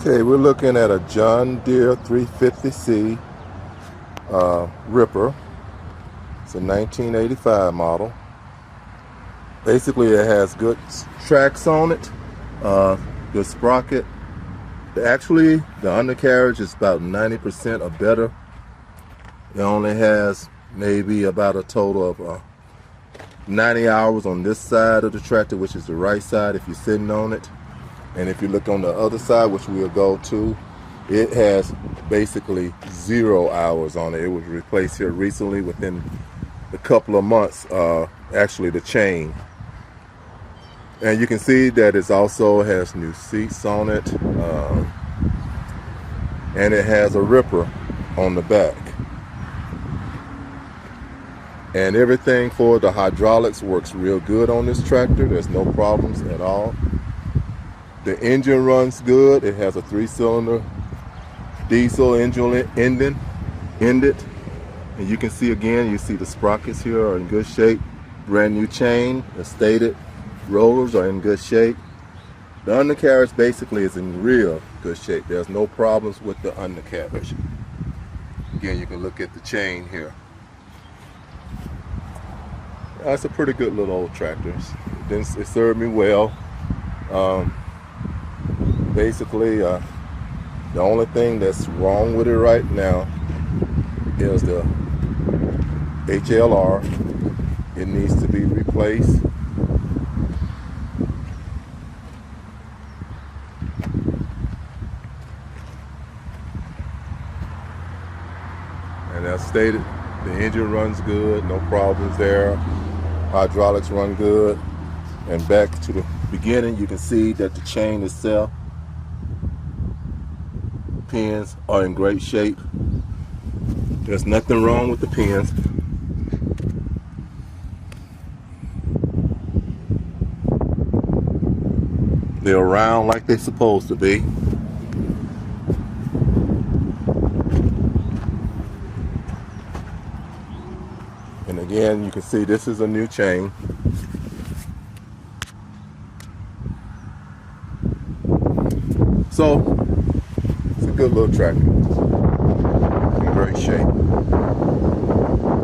Okay, we're looking at a John Deere 350C Ripper. It's a 1985 model. Basically, it has good tracks on it, good sprocket. Actually, the undercarriage is about 90% or better. It only has maybe about a total of 90 hours on this side of the tractor, which is the right side if you're sitting on it. And if you look on the other side, which we'll go to, it has basically 0 hours on it. It was replaced here recently within a couple of months, actually the chain. And you can see that it also has new seats on it, and it has a ripper on the back. And everything for the hydraulics works real good on this tractor. There's no problems at all. The engine runs good. It has a 3-cylinder diesel engine ended. And you can see again, you see the sprockets here are in good shape. Brand new chain. The stated rollers are in good shape. The undercarriage basically is in real good shape. There's no problems with the undercarriage. Again, you can look at the chain here. It's a pretty good little old tractor. It served me well. Basically, the only thing that's wrong with it right now is the HLR. It needs to be replaced. And as stated, the engine runs good, no problems there. Hydraulics run good. And back to the beginning, you can see that the chain itself, pins are in great shape. There's nothing wrong with the pins. They're round like they're supposed to be. And again, you can see this is a new chain. So it's a good little tractor. It's in great shape.